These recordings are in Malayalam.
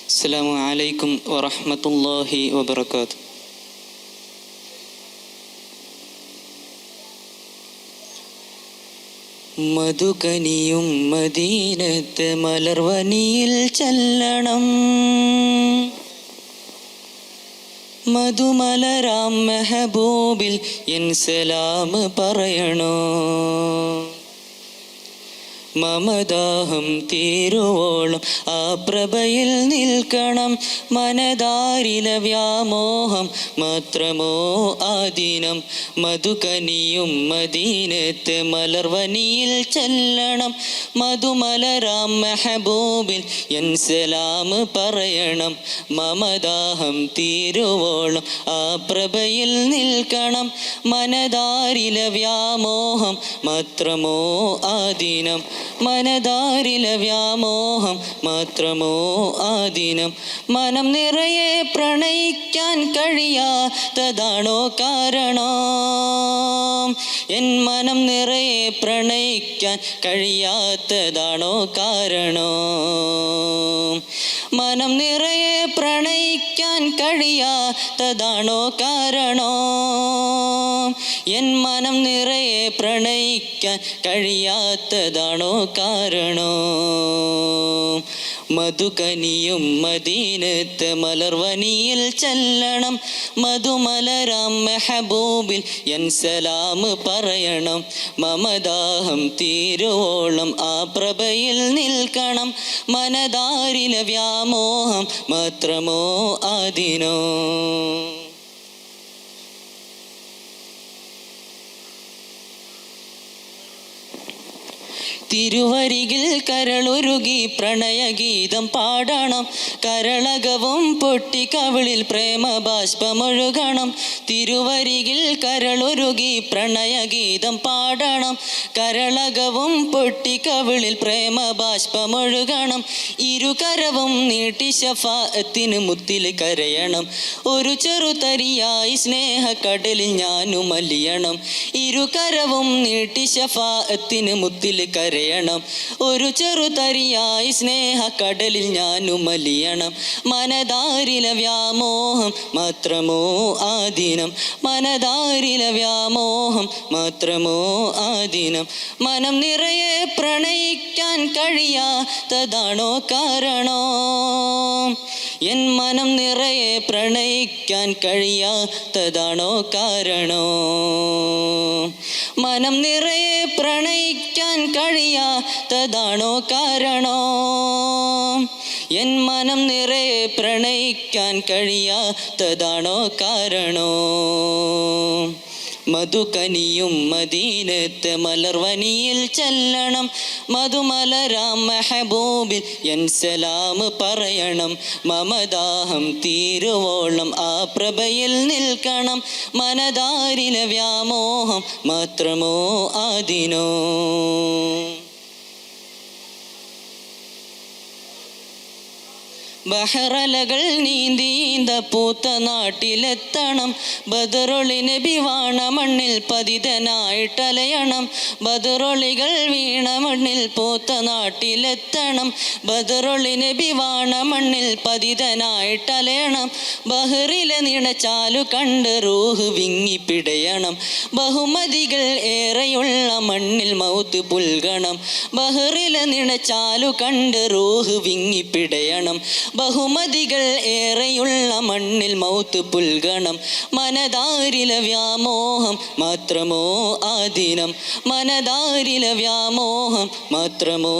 അസ്സലാമു അലൈക്കും വറഹ്മത്തുള്ളാഹി വബറകാതുഹു. മധുകനിയും മദീനത്ത് മലർവനിയിൽ ചെല്ലണം, മധുമലരാം മെഹബൂബിൽ എൻ സലാം പറയണോ. മമദാഹം തീരുവോളം ആ പ്രഭയിൽ നിൽക്കണം, മനതാരിലെ വ്യാമോഹം മാത്രമോ ആദിനം. മധുകനിയും മദീനത്ത് മലർവനിയിൽ ചെല്ലണം, മധുമലരാം മെഹബൂബിൽ എൻ സലാം പറയണം. മമദാഹം തീരുവോളം ആ പ്രഭയിൽ നിൽക്കണം, മനതാരിലെ വ്യാമോഹം മാത്രമോ ആദിനം. മനതാരിലെ വ്യാമോഹം മാത്രമോ ആദിനം. മനം നിറയെ പ്രണയിക്കാൻ കഴിയാത്തതാണോ കാരണം? എൻ മനം നിറയെ പ്രണയിക്കാൻ കഴിയാത്തതാണോ കാരണം? മനം നിറയെ പ്രണയിക്കാൻ കഴിയാത്തതാണോ കാരണം? എൻ മനം നിറയെ പ്രണയിക്കാൻ കഴിയാത്തതാണോ കാരണം? മധുകനിയും മദീനത്ത് മലർവനിയിൽ ചെല്ലണം, മധുമലരാം മെഹബൂബിൽ എൻ സലാം പറയണം. മമദാഹം തീരുവോളം ആ പ്രഭയിൽ നിൽക്കണം, മനതാരിലെ വ്യാമോഹം മാത്രമോ ആദിനോ. തിരുവരികിൽ കരളുരുകി പ്രണയഗീതം പാടണം, കരളകവും പൊട്ടി കവിളിൽ പ്രേമബാഷ്പമൊഴുകണം. തിരുവരികിൽ കരളുരുകി പ്രണയഗീതം പാടണം, കരളകവും പൊട്ടി കവിളിൽ പ്രേമബാഷ്പമൊഴുകണം. ഇരുകരവും നീട്ടി ശഫാഅത്തിന് മുത്തിൽ കരയണം, ഒരു ചെറുതരിയായി സ്നേഹക്കടലിൽ ഞാനും അലിയണം. ഇരുകരവും നീട്ടി ശഫാഅത്തിന് മുത്തിൽ കരയണം, ഒരു ചെറുതരിയായി സ്നേഹക്കടലിൽ ഞാനും അലിയണം. മനതാരിലെ വ്യാമോഹം മാത്രമോ ആദിനം, മനതാരിലെ വ്യാമോഹം മാത്രമോ ആദിനം. മനം നിറയെ പ്രണയിക്കാൻ കഴിയാത്തതാണോ കാരണോ? എൻ മനം നിറയെ പ്രണയിക്കാൻ കഴിയാത്തതാണോ കാരണോ? മനം നിറയെ പ്രണയിക്കാൻ കഴിയാത്തതാണോ കാരണോ? എൻ മനം നിറയെ പ്രണയിക്കാൻ കഴിയാത്തതാണോ കാരണോ? മധുകനിയും മദീനത്ത് മലർവനിയിൽ ചെല്ലണം, മധുമലരാം മെഹബൂബിൽ എൻ സലാം പറയണം. മമദാഹം തീരുവോളം ആ പ്രഭയിൽ നിൽക്കണം, മനതാരിലെ വ്യാമോഹം മാത്രമോ ആദിനോ. ബഹറലകൾ നീന്തീന്ത പൂത്ത നാട്ടിലെത്തണം, ബദറൊളി നബി വാണ മണ്ണിൽ പതിതനായിട്ടലയണം. ബദറൊളികൾ വീണ മണ്ണിൽ പൂത്ത നാട്ടിലെത്തണം, ബദറൊളി നബി വാണ മണ്ണിൽ പതിതനായിട്ടലയണം. ബഹറിലെ നിണച്ചാലു കണ്ട് റൂഹ് വിങ്ങിപ്പിടയണം, ബഹുമതികൾ ഏറെയുള്ള മണ്ണിൽ മൗത്ത് പുൽകണം. ബഹറിലെ നിണച്ചാലു കണ്ട് റൂഹ് വിങ്ങിപ്പിടയണം, ബഹുമതികൾ ഏറെയുള്ള മണ്ണിൽ മൗത്ത് പുൽകണം. മനതാരിലെ വ്യാമോഹം മാത്രമോ ആദിനം, മനതാരിലെ വ്യാമോഹം മാത്രമോ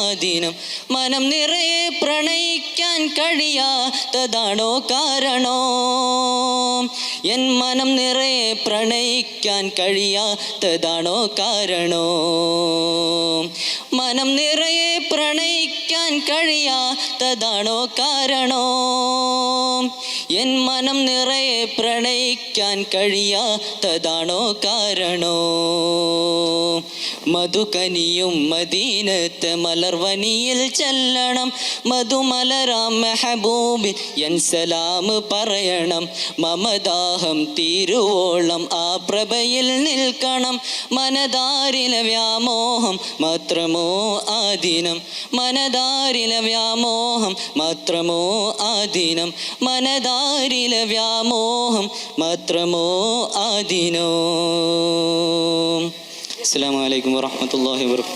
ആദിനം. മനം നിറയെ പ്രണയിക്കാൻ കഴിയാത്തതാണോ കാരണോ? എൻ മനം നിറയെ പ്രണയിക്കാൻ കഴിയാത്തതാണോ കാരണോ? മനം നിറയെ പ്രണയിക്കാൻ കഴിയാത്തതാണോ കാരണോ? എൻ മനം നിറയെ പ്രണയിക്കാൻ കഴിയാത്തതാണോ കാരണോ? മധുകനിയും മദീനത്ത് മലർവനിയിൽ ചെല്ലണം, മധുമലരാം മെഹബൂബിൽ എൻ സലാം പറയണം. മമദാഹം തീരുവോളം ആ പ്രഭയിൽ നിൽക്കണം, മനതാരിലെ വ്യാമോഹം മാത്രമോ ആദിനം. മനതാ മനതാരിലെ വ്യാമോഹം മാത്രമോ ആദിനം, മനതാരിലെ വ്യാമോഹം മാത്രമോ ആദിനോ. അസ്സലാമു അലൈക്കും വറഹ്മത്തുള്ളാഹി വബറകാതുഹു.